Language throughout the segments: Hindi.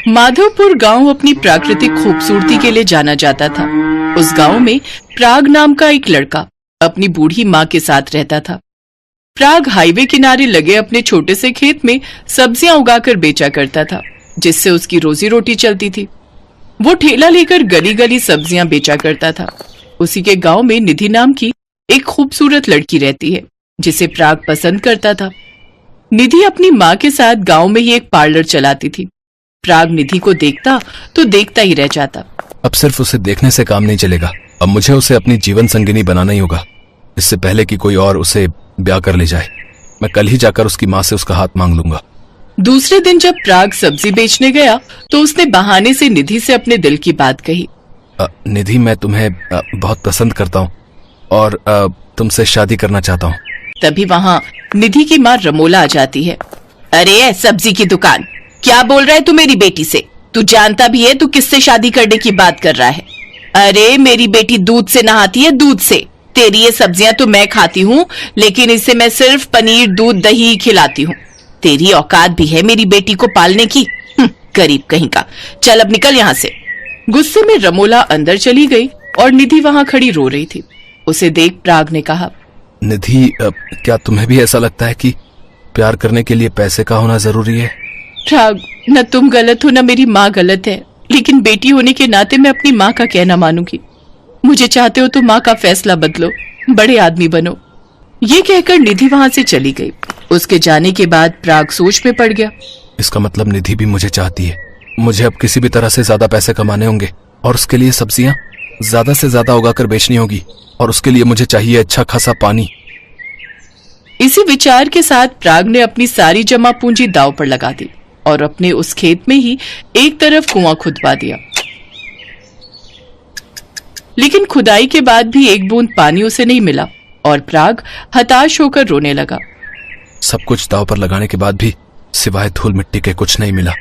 माधवपुर गांव अपनी प्राकृतिक खूबसूरती के लिए जाना जाता था। उस गांव में प्राग नाम का एक लड़का अपनी बूढ़ी माँ के साथ रहता था। प्राग हाईवे किनारे लगे अपने छोटे से खेत में सब्जियां उगाकर बेचा करता था, जिससे उसकी रोजी रोटी चलती थी। वो ठेला लेकर गली गली सब्जियां बेचा करता था। उसी के गांव में निधि नाम की एक खूबसूरत लड़की रहती है, जिसे प्राग पसंद करता था। निधि अपनी माँ के साथ गांव में ही एक पार्लर चलाती थी। प्राग निधि को देखता तो देखता ही रह जाता। अब सिर्फ उसे देखने से काम नहीं चलेगा, अब मुझे उसे अपनी जीवन संगिनी बनाना ही होगा, इससे पहले कि कोई और उसे ब्याह कर ले जाए। मैं कल ही जाकर उसकी माँ से उसका हाथ मांग लूंगा। दूसरे दिन जब प्राग सब्जी बेचने गया तो उसने बहाने से निधि से अपने दिल की बात कही। निधि, मैं तुम्हें बहुत पसंद करता हूँ और तुमसे शादी करना चाहता हूँ। तभी वहाँ निधि की माँ रमोला आ जाती है। अरे सब्जी की दुकान, क्या बोल रहा है तू मेरी बेटी से? तू जानता भी है तू किससे शादी करने की बात कर रहा है? अरे मेरी बेटी दूध से नहाती है, दूध से। तेरी ये सब्जियां तो मैं खाती हूँ, लेकिन इसे मैं सिर्फ पनीर, दूध, दही ही खिलाती हूँ। तेरी औकात भी है मेरी बेटी को पालने की? गरीब कहीं का। चल अब निकल यहाँ से। गुस्से में रमोला अंदर चली गई और निधि वहाँ खड़ी रो रही थी। उसे देख प्राग ने कहा, निधि, क्या तुम्हें भी ऐसा लगता है कि प्यार करने के लिए पैसे का होना जरूरी है? प्राग, न तुम गलत हो न मेरी माँ गलत है, लेकिन बेटी होने के नाते मैं अपनी माँ का कहना मानूंगी। मुझे चाहते हो तो माँ का फैसला बदलो, बड़े आदमी बनो। ये कहकर निधि वहाँ से चली गई। उसके जाने के बाद प्राग सोच में पड़ गया। इसका मतलब निधि भी मुझे चाहती है। मुझे अब किसी भी तरह से ज्यादा पैसे कमाने होंगे और उसके लिए सब्जियां ज्यादा से ज्यादा उगाकर बेचनी होगी, और उसके लिए मुझे चाहिए अच्छा खासा पानी। इसी विचार के साथ प्राग ने अपनी सारी जमा पूंजी दांव पर लगा दी और अपने उस खेत में ही एक तरफ कुआं खुदवा दिया। लेकिन खुदाई के बाद भी एक बूंद पानी उसे नहीं मिला और प्राग हताश होकर रोने लगा। सब कुछ दांव पर लगाने के बाद भी सिवाय धूल मिट्टी के कुछ नहीं मिला।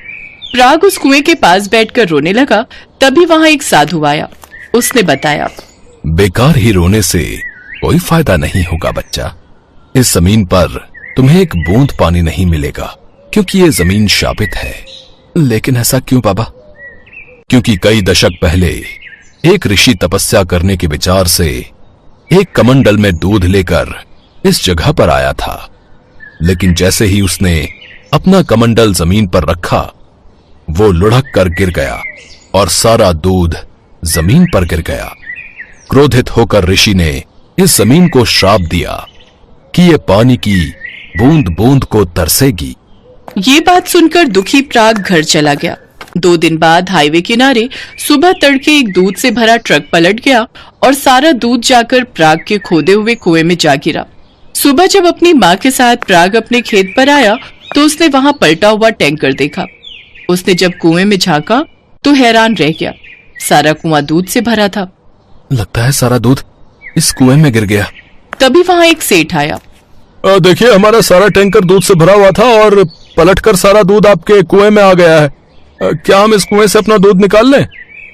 प्राग उस कुएं के पास बैठकर रोने लगा। तभी वहां एक साधु आया। उसने बताया, बेकार ही रोने से कोई फायदा नहीं होगा बच्चा। इस जमीन पर तुम्हें एक बूंद पानी नहीं मिलेगा, क्योंकि ये जमीन शापित है। लेकिन ऐसा क्यों बाबा? क्योंकि कई दशक पहले एक ऋषि तपस्या करने के विचार से एक कमंडल में दूध लेकर इस जगह पर आया था। लेकिन जैसे ही उसने अपना कमंडल जमीन पर रखा, वो लुढ़क कर गिर गया और सारा दूध जमीन पर गिर गया। क्रोधित होकर ऋषि ने इस जमीन को श्राप दिया कि ये पानी की बूंद बूंद को तरसेगी। ये बात सुनकर दुखी प्राग घर चला गया। 2 दिन बाद हाईवे किनारे सुबह तड़के एक दूध से भरा ट्रक पलट गया और सारा दूध जाकर प्राग के खोदे हुए कुएं में जा गिरा। सुबह जब अपनी माँ के साथ प्राग अपने खेत पर आया तो उसने वहां पलटा हुआ टैंकर देखा। उसने जब कुएं में झांका तो हैरान रह गया। सारा कुआं दूध से भरा था। लगता है सारा दूध इस कुएं में गिर गया। तभी वहां एक सेठ आया। देखिए, हमारा सारा टैंकर दूध से भरा हुआ था और पलटकर सारा दूध आपके कुएं में आ गया है। क्या हम इस कुएं से अपना दूध निकाल लें?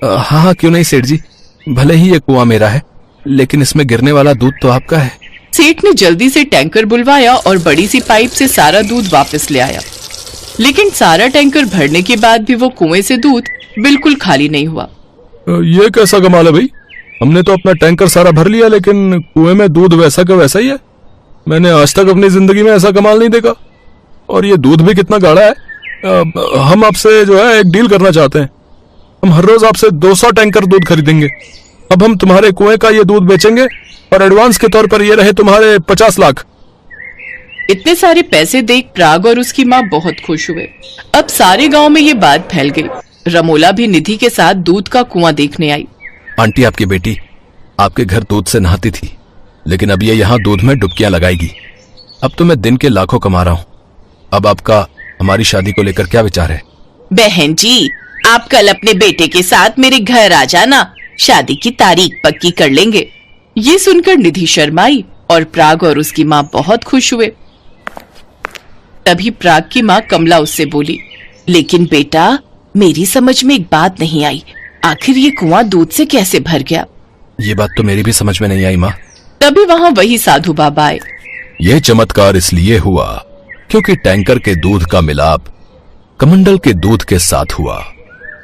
हाँ हाँ, क्यों नहीं सेठ जी। भले ही ये कुआं मेरा है, लेकिन इसमें गिरने वाला दूध तो आपका है। सेठ ने जल्दी से टैंकर बुलवाया और बड़ी सी पाइप से सारा दूध वापस ले आया। लेकिन सारा टैंकर भरने के बाद भी वो कुएं से दूध बिल्कुल खाली नहीं हुआ। ये कैसा कमाल है भाई? हमने तो अपना टैंकर सारा भर लिया, लेकिन कुएं में दूध वैसा का वैसा ही है। मैंने आज तक अपनी जिंदगी में ऐसा कमाल नहीं देखा। और ये दूध भी कितना गाढ़ा है। हम आपसे जो है एक डील करना चाहते हैं। हम हर रोज आपसे 200 टैंकर दूध खरीदेंगे। अब हम तुम्हारे कुएं का ये दूध बेचेंगे और एडवांस के तौर पर ये रहे तुम्हारे 50 लाख। इतने सारे पैसे देख प्राग और उसकी माँ बहुत खुश हुए। अब सारे गांव में ये बात फैल गई। रमोला भी निधि के साथ दूध का कुआं देखने आई। आंटी, आपकी बेटी आपके घर दूध से नहाती थी, लेकिन अब ये यहाँ दूध में डुबकियां लगाएगी। अब तो मैं दिन के लाखों कमा रहा हूँ। अब आपका हमारी शादी को लेकर क्या विचार है? बहन जी, आप कल अपने बेटे के साथ मेरे घर आ जाना, शादी की तारीख पक्की कर लेंगे। ये सुनकर निधि शर्माई और प्राग और उसकी माँ बहुत खुश हुए। तभी प्राग की माँ कमला उससे बोली, लेकिन बेटा, मेरी समझ में एक बात नहीं आई। आखिर ये कुआं दूध से कैसे भर गया? ये बात तो मेरी भी समझ में नहीं आई माँ। तभी वहाँ वही साधु बाबा आए। ये चमत्कार इसलिए हुआ क्योंकि टैंकर के दूध का मिलाप कमंडल के दूध के साथ हुआ।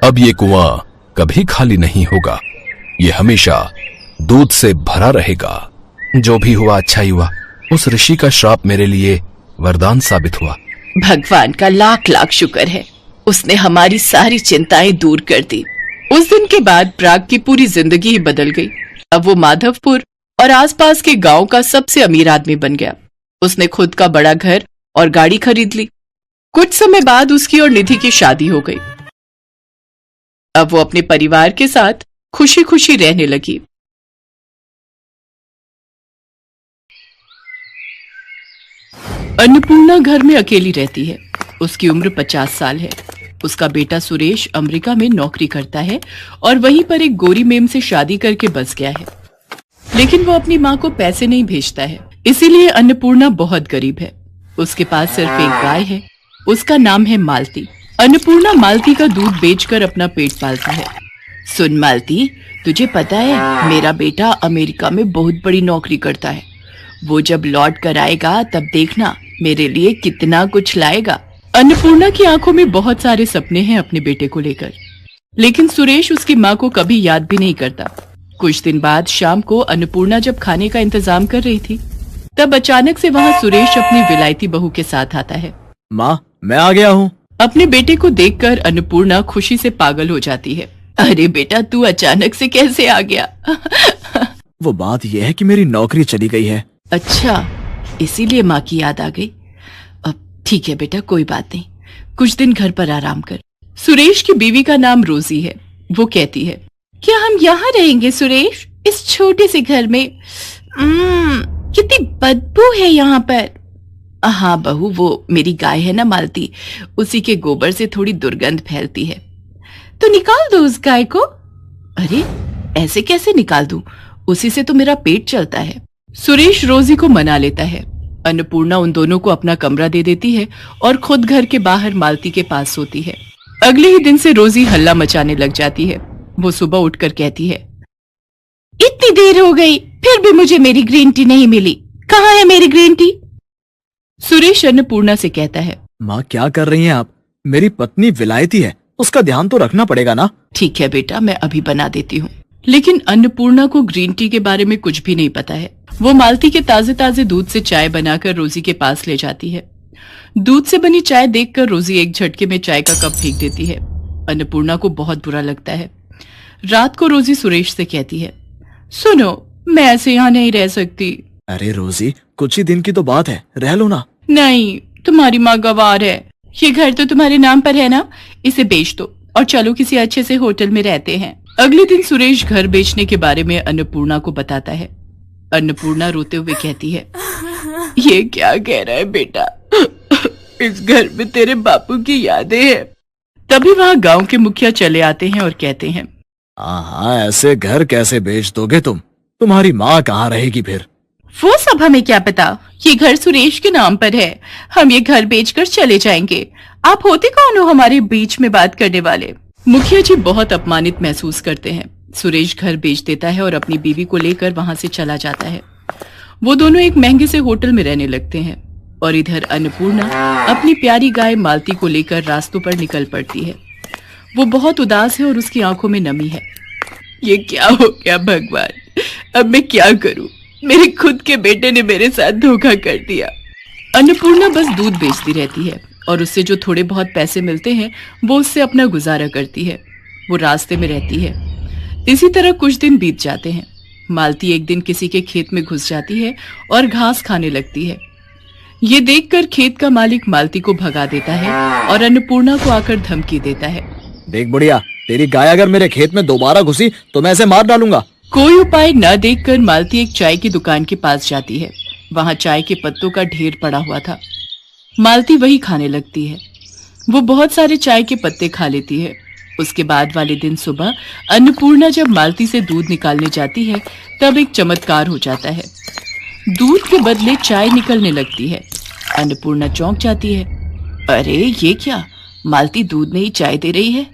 अब ये कुआं कभी खाली नहीं होगा, ये हमेशा दूध से भरा रहेगा। जो भी हुआ अच्छा ही हुआ, उस ऋषि का श्राप मेरे लिए वरदान साबित हुआ। भगवान का लाख लाख शुक्र है, उसने हमारी सारी चिंताएं दूर कर दी। उस दिन के बाद प्राग की पूरी जिंदगी ही बदल गई। अब वो माधवपुर और आसपास के गांव का सबसे अमीर आदमी बन गया। उसने खुद का बड़ा घर और गाड़ी खरीद ली। कुछ समय बाद उसकी और निधि की शादी हो गई। अब वो अपने परिवार के साथ खुशी खुशी रहने लगी। अन्नपूर्णा घर में अकेली रहती है। उसकी उम्र 50 साल है। उसका बेटा सुरेश अमेरिका में नौकरी करता है और वहीं पर एक गोरी मेम से शादी करके बस गया है। लेकिन वो अपनी माँ को पैसे नहीं भेजता है, इसीलिए अन्नपूर्णा बहुत गरीब है। उसके पास सिर्फ एक गाय है, उसका नाम है मालती। अन्नपूर्णा मालती का दूध बेचकर अपना पेट पालती है। सुन मालती, तुझे पता है मेरा बेटा अमेरिका में बहुत बड़ी नौकरी करता है। वो जब लौट कर आएगा तब देखना मेरे लिए कितना कुछ लाएगा। अन्नपूर्णा की आंखों में बहुत सारे सपने हैं अपने बेटे को लेकर, लेकिन सुरेश उसकी माँ को कभी याद भी नहीं करता। कुछ दिन बाद शाम को अन्नपूर्णा जब खाने का इंतजाम कर रही थी, तब अचानक से वहाँ सुरेश अपनी विलायती बहू के साथ आता है। माँ, मैं आ गया हूँ। अपने बेटे को देखकर अन्नपूर्णा खुशी से पागल हो जाती है। अरे बेटा, तू अचानक से कैसे आ गया? वो बात यह है कि मेरी नौकरी चली गई है। अच्छा, इसीलिए माँ की याद आ गई। अब ठीक है बेटा, कोई बात नहीं, कुछ दिन घर पर आराम कर। सुरेश की बीवी का नाम रोजी है। वो कहती है, क्या हम यहाँ रहेंगे सुरेश, इस छोटे से घर में? कितनी बदबू है यहाँ पर। हाँ बहू, वो मेरी गाय है ना मालती, उसी के गोबर से थोड़ी दुर्गंध फैलती है, तो निकाल दो उस गाय को। अरे ऐसे कैसे निकाल दूं, उसी से तो मेरा पेट चलता है। सुरेश रोजी को मना लेता है। अन्नपूर्णा उन दोनों को अपना कमरा दे देती है और खुद घर के बाहर मालती के पास सोती है। अगले ही दिन से रोजी हल्ला मचाने लग जाती है। वो सुबह उठकर कहती है, इतनी देर हो गई फिर भी मुझे मेरी ग्रीन टी नहीं मिली, कहाँ है मेरी ग्रीन टी? सुरेश अन्नपूर्णा से कहता है, माँ क्या कर रही हैं आप? मेरी पत्नी विलायती है, उसका ध्यान तो रखना पड़ेगा ना। ठीक है बेटा, मैं अभी बना देती हूँ। लेकिन अन्नपूर्णा को ग्रीन टी के बारे में कुछ भी नहीं पता है। वो मालती के ताजे ताजे दूध से चाय बनाकर रोजी के पास ले जाती है। दूध से बनी चाय देखकर रोजी एक झटके में चाय का कप फेंक देती है। अन्नपूर्णा को बहुत बुरा लगता है। रात को रोजी सुरेश से कहती है, सुनो, मैं ऐसे यहाँ नहीं रह सकती। अरे रोजी, कुछ ही दिन की तो बात है, रह लो ना। नहीं, तुम्हारी माँ गवार है। ये घर तो तुम्हारे नाम पर है ना, इसे बेच दो और चलो किसी अच्छे से होटल में रहते हैं। अगले दिन सुरेश घर बेचने के बारे में अन्नपूर्णा को बताता है। अन्नपूर्णा रोते हुए कहती है, ये क्या कह रहा है बेटा, इस घर में तेरे बापू की यादें हैं। तभी वहाँ गांव के मुखिया चले आते हैं और कहते हैं, हाँ, ऐसे घर कैसे बेच दोगे तुम? तुम्हारी माँ कहाँ रहेगी फिर? वो सब हमें क्या पता, ये घर सुरेश के नाम पर है। हम ये घर बेचकर चले जाएंगे। आप होते कौन हो हमारे बीच में बात करने वाले? मुखिया जी बहुत अपमानित महसूस करते हैं। सुरेश घर बेच देता है और अपनी बीवी को लेकर वहां से चला जाता है। वो दोनों एक महंगे से होटल में रहने लगते हैं और इधर अन्नपूर्णा अपनी प्यारी गाय मालती को लेकर रास्तों पर निकल पड़ती है। वो बहुत उदास है और उसकी आंखों में नमी है। ये क्या हो गया भगवान, अब मैं क्या करूं? मेरे खुद के बेटे ने मेरे साथ धोखा कर दिया। अन्नपूर्णा बस दूध बेचती रहती है और उससे जो थोड़े बहुत पैसे मिलते हैं वो उससे अपना गुजारा करती है। वो रास्ते में रहती है। इसी तरह कुछ दिन बीत जाते हैं। मालती एक दिन किसी के खेत में घुस जाती है और घास खाने लगती है। ये देखकर खेत का मालिक मालती को भगा देता है और अन्नपूर्णा को आकर धमकी देता है, देख बुढ़िया, तेरी गाय अगर मेरे खेत में दोबारा घुसी तो मैं इसे मार डालूंगा। कोई उपाय न देखकर मालती एक चाय की दुकान के पास जाती है। वहां चाय के पत्तों का ढेर पड़ा हुआ था। मालती वही खाने लगती है। वो बहुत सारे चाय के पत्ते खा लेती है। उसके बाद वाले दिन सुबह अन्नपूर्णा जब मालती से दूध निकालने जाती है तब एक चमत्कार हो जाता है। दूध के बदले चाय निकलने लगती है। अन्नपूर्णा चौंक जाती है। अरे ये क्या, मालती दूध नहीं चाय दे रही है?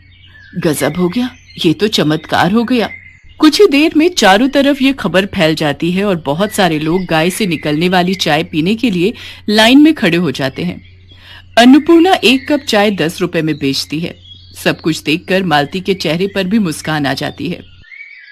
गजब हो गया, ये तो चमत्कार हो गया। कुछ ही देर में चारों तरफ ये खबर फैल जाती है और बहुत सारे लोग गाय से निकलने वाली चाय पीने के लिए लाइन में खड़े हो जाते हैं। अन्नपूर्णा एक कप चाय 10 रुपए में बेचती है। सब कुछ देखकर मालती के चेहरे पर भी मुस्कान आ जाती है।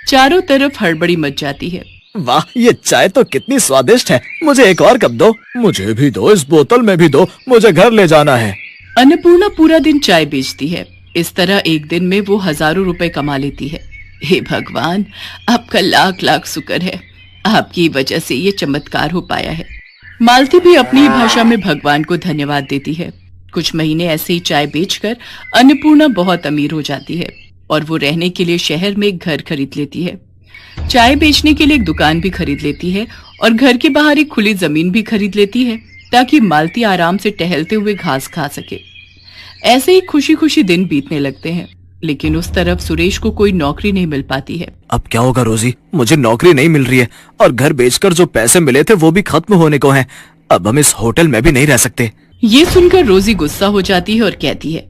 चारों तरफ हड़बड़ी मच जाती है। वाह, ये चाय तो कितनी स्वादिष्ट है। मुझे एक और कप दो। मुझे भी दो, इस बोतल में भी दो। मुझे घर ले जाना है। अन्नपूर्णा पूरा दिन चाय बेचती है। इस तरह एक दिन में वो हजारों रुपए कमा लेती है। हे भगवान, आपका लाख लाख शुक्र है। आपकी वजह से ये चमत्कार हो पाया है। मालती भी अपनी भाषा में भगवान को धन्यवाद देती है। कुछ महीने ऐसे ही चाय बेचकर अन्नपूर्णा बहुत अमीर हो जाती है और वो रहने के लिए शहर में एक घर खरीद लेती है। चाय बेचने के लिए एक दुकान भी खरीद लेती है और घर के बाहर एक खुली जमीन भी खरीद लेती है ताकि मालती आराम से टहलते हुए घास खा सके। ऐसे ही खुशी खुशी दिन बीतने लगते हैं, लेकिन उस तरफ सुरेश को कोई नौकरी नहीं मिल पाती है। अब क्या होगा रोजी? मुझे नौकरी नहीं मिल रही है और घर बेचकर जो पैसे मिले थे वो भी खत्म होने को हैं। अब हम इस होटल में भी नहीं रह सकते। ये सुनकर रोजी गुस्सा हो जाती है और कहती है,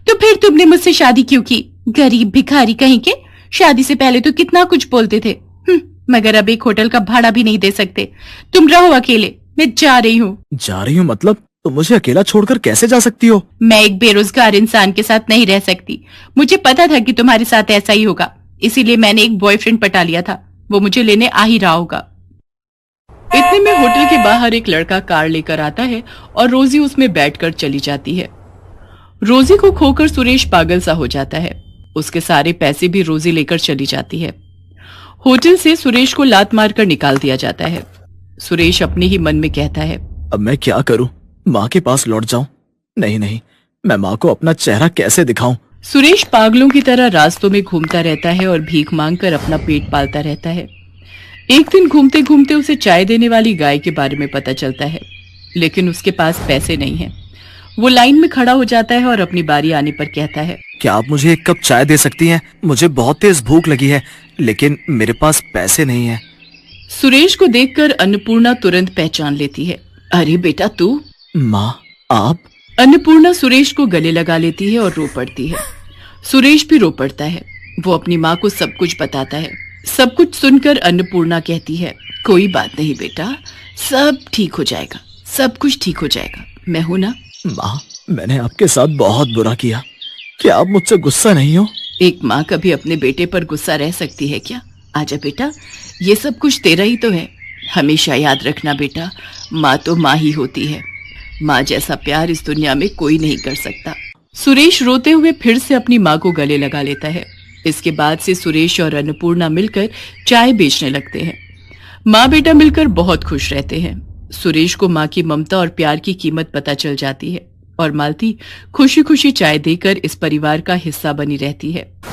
तो फिर तुमने मुझसे शादी क्यों की? गरीब भिखारी कहीं के। शादी से पहले तो कितना कुछ बोलते थे। मगर अब एक होटल का भाड़ा भी नहीं दे सकते। तुम रहो अकेले, मैं जा रही हूँ। जा रही हूँ मतलब? तुम मुझे अकेला छोड़कर कैसे जा सकती हो? मैं एक बेरोजगार इंसान के साथ नहीं रह सकती। मुझे पता था कि तुम्हारे साथ ऐसा ही होगा, इसीलिए मैंने एक बॉयफ्रेंड पटा लिया था। वो मुझे लेने आ ही रहा होगा। इतने में होटल के बाहर एक लड़का कार लेकर आता है और रोजी उसमें बैठकर चली जाती है। रोजी को खोकर सुरेश पागल सा हो जाता है। उसके सारे पैसे भी रोजी लेकर चली जाती है। होटल से सुरेश को लात मारकर निकाल दिया जाता है। सुरेश अपने ही मन में कहता है, अब मैं क्या करूं? माँ के पास लौट जाऊं? नहीं नहीं, मैं माँ को अपना चेहरा कैसे दिखाऊं? सुरेश पागलों की तरह रास्तों में घूमता रहता है और भीख मांगकर अपना पेट पालता रहता है। एक दिन घूमते घूमते उसे चाय देने वाली गाय के बारे में पता चलता है, लेकिन उसके पास पैसे नहीं हैं। वो लाइन में खड़ा हो जाता है और अपनी बारी आने पर कहता है, क्या आप मुझे एक कप चाय दे सकती हैं? मुझे बहुत तेज भूख लगी है, लेकिन मेरे पास पैसे नहीं है। सुरेश को देखकर अन्नपूर्णा तुरंत पहचान लेती है। अरे बेटा तू? माँ, आप? अन्नपूर्णा सुरेश को गले लगा लेती है और रो पड़ती है। सुरेश भी रो पड़ता है। वो अपनी माँ को सब कुछ बताता है। सब कुछ सुनकर अन्नपूर्णा कहती है, कोई बात नहीं बेटा, सब ठीक हो जाएगा, सब कुछ ठीक हो जाएगा, मैं हूं ना। माँ, मैंने आपके साथ बहुत बुरा किया। क्या आप मुझसे गुस्सा नहीं हो? एक माँ कभी अपने बेटे पर गुस्सा रह सकती है क्या? आजा बेटा, ये सब कुछ तेरा ही तो है। हमेशा याद रखना बेटा, माँ तो माँ ही होती है। माँ जैसा प्यार इस दुनिया में कोई नहीं कर सकता। सुरेश रोते हुए फिर से अपनी माँ को गले लगा लेता है। इसके बाद से सुरेश और अन्नपूर्णा मिलकर चाय बेचने लगते हैं। माँ बेटा मिलकर बहुत खुश रहते हैं। सुरेश को माँ की ममता और प्यार की कीमत पता चल जाती है और मालती खुशी खुशी चाय देकर इस परिवार का हिस्सा बनी रहती है।